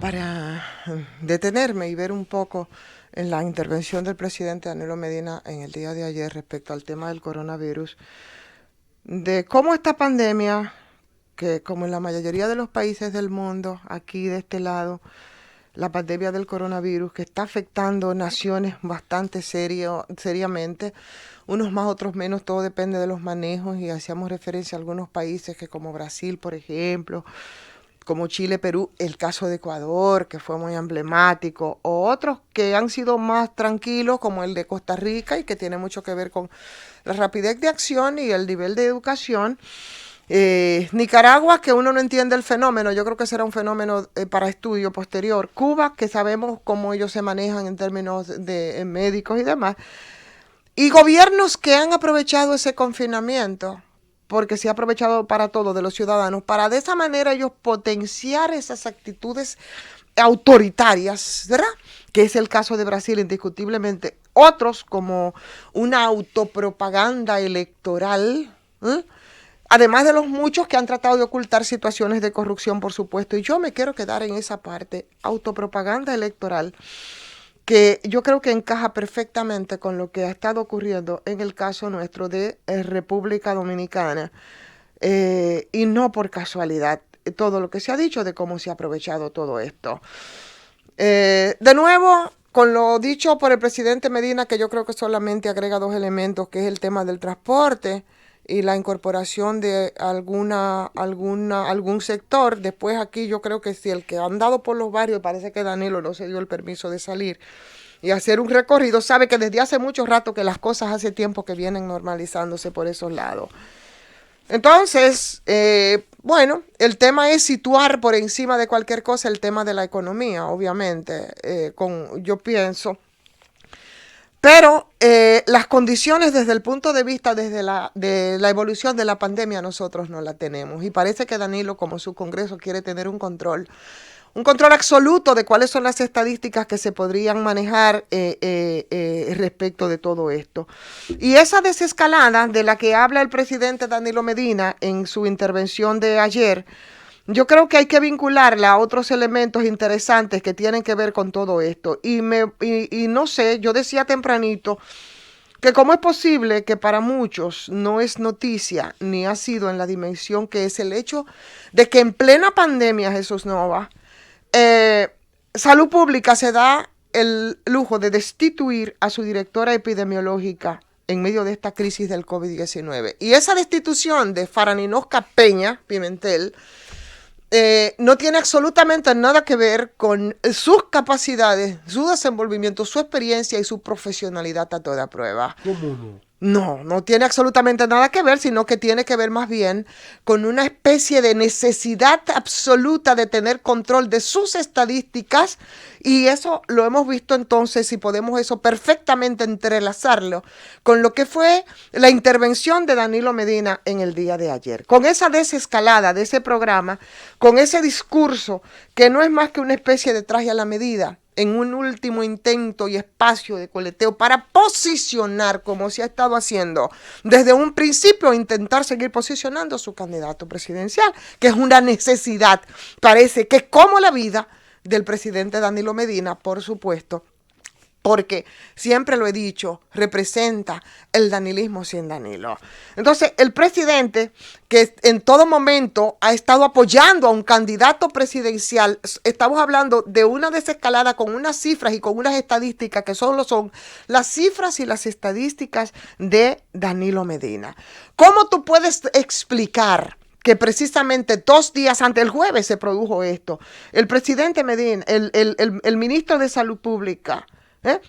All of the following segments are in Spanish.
para detenerme y ver un poco en la intervención del presidente Danilo Medina en el día de ayer respecto al tema del coronavirus, de cómo esta pandemia, que como en la mayoría de los países del mundo, aquí de este lado, la pandemia del coronavirus, que está afectando naciones bastante seriamente, unos más, otros menos, todo depende de los manejos, y hacíamos referencia a algunos países que como Brasil, por ejemplo, como Chile, Perú, el caso de Ecuador, que fue muy emblemático, o otros que han sido más tranquilos, como el de Costa Rica, y que tiene mucho que ver con la rapidez de acción y el nivel de educación. Nicaragua, que uno no entiende el fenómeno, yo creo que será un fenómeno para estudio posterior. Cuba, que sabemos cómo ellos se manejan en términos de médicos y demás. Y gobiernos que han aprovechado ese confinamiento, porque se ha aprovechado para todo de los ciudadanos, para de esa manera ellos potenciar esas actitudes autoritarias, ¿verdad? Que es el caso de Brasil, indiscutiblemente. Otros, como una autopropaganda electoral, ¿eh? Además de los muchos que han tratado de ocultar situaciones de corrupción, por supuesto. Y yo me quiero quedar en esa parte, autopropaganda electoral, que yo creo que encaja perfectamente con lo que ha estado ocurriendo en el caso nuestro de República Dominicana, y no por casualidad todo lo que se ha dicho de cómo se ha aprovechado todo esto. De nuevo, con lo dicho por el presidente Medina, que yo creo que solamente agrega dos elementos, que es el tema del transporte y la incorporación de algún sector. Después aquí yo creo que si el que ha andado por los barrios, parece que Danilo no se dio el permiso de salir y hacer un recorrido, sabe que desde hace mucho rato que las cosas hace tiempo que vienen normalizándose por esos lados. Entonces, bueno, el tema es situar por encima de cualquier cosa el tema de la economía, obviamente, yo pienso. Pero las condiciones desde el punto de vista de la evolución de la pandemia nosotros no la tenemos. Y parece que Danilo, como su Congreso, quiere tener un control absoluto de cuáles son las estadísticas que se podrían manejar respecto de todo esto. Y esa desescalada de la que habla el presidente Danilo Medina en su intervención de ayer, yo creo que hay que vincularla a otros elementos interesantes que tienen que ver con todo esto. Y no sé, yo decía tempranito que cómo es posible que para muchos no es noticia ni ha sido en la dimensión que es el hecho de que en plena pandemia, Jesús Nova, Salud Pública se da el lujo de destituir a su directora epidemiológica en medio de esta crisis del COVID-19. Y esa destitución de Faraninosca Peña Pimentel no tiene absolutamente nada que ver con sus capacidades, su desenvolvimiento, su experiencia y su profesionalidad a toda prueba. ¿Cómo no? No, no tiene absolutamente nada que ver, sino que tiene que ver más bien con una especie de necesidad absoluta de tener control de sus estadísticas, y eso lo hemos visto entonces, y podemos eso perfectamente entrelazarlo con lo que fue la intervención de Danilo Medina en el día de ayer. Con esa desescalada de ese programa, con ese discurso que no es más que una especie de traje a la medida, en un último intento y espacio de coleteo para posicionar, como se ha estado haciendo desde un principio, intentar seguir posicionando a su candidato presidencial, que es una necesidad, parece que como la vida del presidente Danilo Medina, por supuesto, porque siempre lo he dicho, representa el danilismo sin Danilo. Entonces, el presidente, que en todo momento ha estado apoyando a un candidato presidencial, estamos hablando de una desescalada con unas cifras y con unas estadísticas que solo son las cifras y las estadísticas de Danilo Medina. ¿Cómo tú puedes explicar que precisamente 2 días antes, el jueves se produjo esto, el presidente Medina, el ministro de Salud Pública,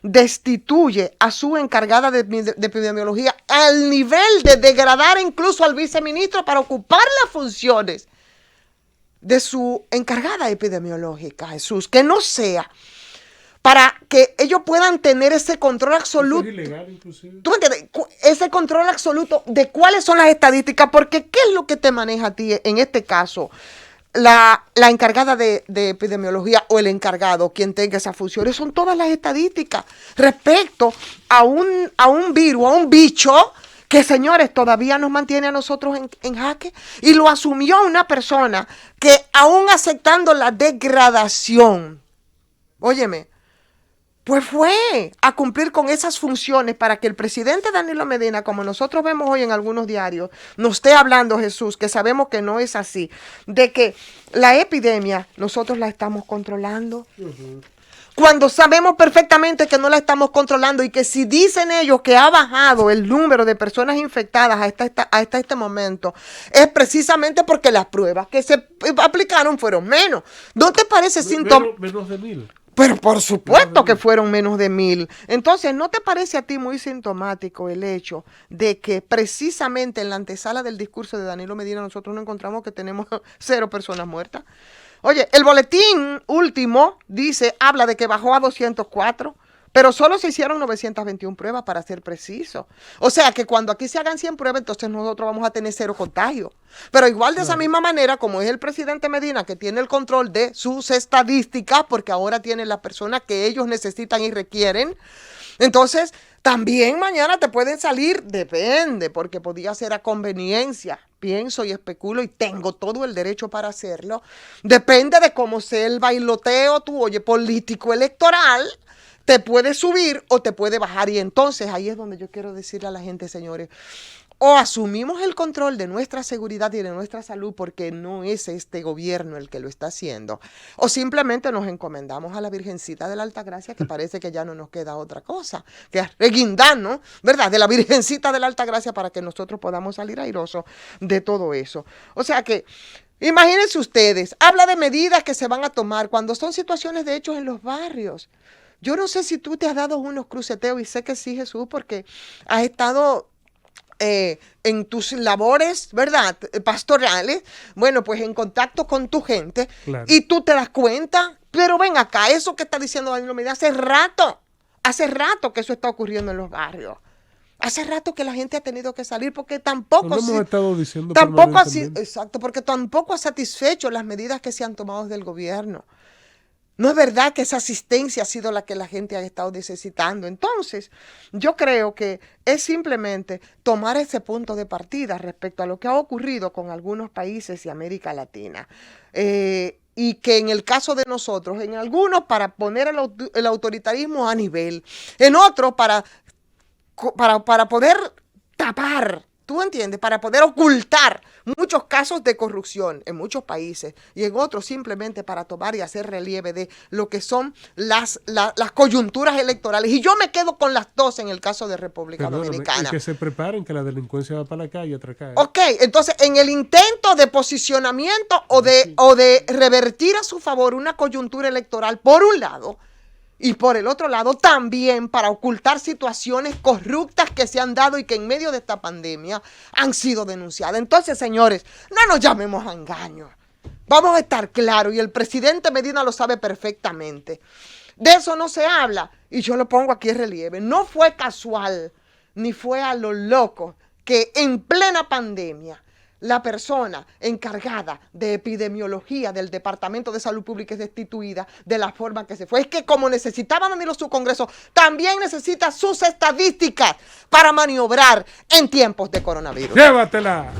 destituye a su encargada de epidemiología al nivel de degradar incluso al viceministro para ocupar las funciones de su encargada epidemiológica, Jesús, que no sea para que ellos puedan tener ese control absoluto? Eso es ilegal, inclusive. ¿Tú entiendes? Ese control absoluto de cuáles son las estadísticas, porque ¿qué es lo que te maneja a ti en este caso? La encargada de epidemiología o el encargado, quien tenga esas funciones, son todas las estadísticas respecto a un virus, a un bicho que, señores, todavía nos mantiene a nosotros en jaque, y lo asumió una persona que, aún aceptando la degradación, óyeme, pues fue a cumplir con esas funciones para que el presidente Danilo Medina, como nosotros vemos hoy en algunos diarios, nos esté hablando, Jesús, que sabemos que no es así, de que la epidemia nosotros la estamos controlando. Cuando sabemos perfectamente que no la estamos controlando, y que si dicen ellos que ha bajado el número de personas infectadas hasta este momento, es precisamente porque las pruebas que se aplicaron fueron menos. ¿No te parece síntoma? Menos de 1000. Pero por supuesto que fueron menos de 1000. Entonces, ¿no te parece a ti muy sintomático el hecho de que precisamente en la antesala del discurso de Danilo Medina nosotros nos encontramos que tenemos 0 personas muertas? Oye, el boletín último habla de que bajó a 204, pero solo se hicieron 921 pruebas, para ser preciso. O sea que cuando aquí se hagan 100 pruebas, entonces nosotros vamos a tener 0 contagios. Pero igual de esa misma manera, como es el presidente Medina, que tiene el control de sus estadísticas, porque ahora tiene las personas que ellos necesitan y requieren, entonces también mañana te pueden salir, depende, porque podía ser a conveniencia. Pienso y especulo y tengo todo el derecho para hacerlo. Depende de cómo sea el bailoteo, político electoral, te puede subir o te puede bajar. Y entonces ahí es donde yo quiero decirle a la gente, señores, o asumimos el control de nuestra seguridad y de nuestra salud, porque no es este gobierno el que lo está haciendo, o simplemente nos encomendamos a la Virgencita de la Altagracia, que parece que ya no nos queda otra cosa que reguindar, ¿no? ¿Verdad? De la Virgencita de la Altagracia, para que nosotros podamos salir airosos de todo eso. O sea que, imagínense ustedes, habla de medidas que se van a tomar cuando son situaciones de hechos en los barrios. Yo no sé si tú te has dado unos cruceteos, y sé que sí, Jesús, porque has estado en tus labores, ¿verdad?, pastorales, bueno, pues en contacto con tu gente, claro, y tú te das cuenta. Pero ven acá, eso que está diciendo Danilo Medina, hace rato que eso está ocurriendo en los barrios. Hace rato que la gente ha tenido que salir, porque tampoco... No lo hemos estado diciendo tampoco así, exacto, porque tampoco ha satisfecho las medidas que se han tomado del gobierno. No es verdad que esa asistencia ha sido la que la gente ha estado necesitando. Entonces, yo creo que es simplemente tomar ese punto de partida respecto a lo que ha ocurrido con algunos países de América Latina. Y que en el caso de nosotros, en algunos para poner el autoritarismo a nivel, en otros para poder tapar, ¿tú entiendes? Para poder ocultar muchos casos de corrupción en muchos países, y en otros simplemente para tomar y hacer relieve de lo que son las coyunturas electorales. Y yo me quedo con las dos en el caso de República Dominicana. Y que se preparen, que la delincuencia va para la calle a atracar. Ok, entonces en el intento de posicionamiento o de revertir a su favor una coyuntura electoral por un lado, y por el otro lado también para ocultar situaciones corruptas que se han dado y que en medio de esta pandemia han sido denunciadas. Entonces, señores, no nos llamemos a engaños. Vamos a estar claros, y el presidente Medina lo sabe perfectamente. De eso no se habla, y yo lo pongo aquí en relieve. No fue casual, ni fue a lo loco, que en plena pandemia la persona encargada de epidemiología del Departamento de Salud Pública es destituida de la forma que se fue. Es que como necesitaba Danilo su Congreso, también necesita sus estadísticas para maniobrar en tiempos de coronavirus. ¡Llévatela!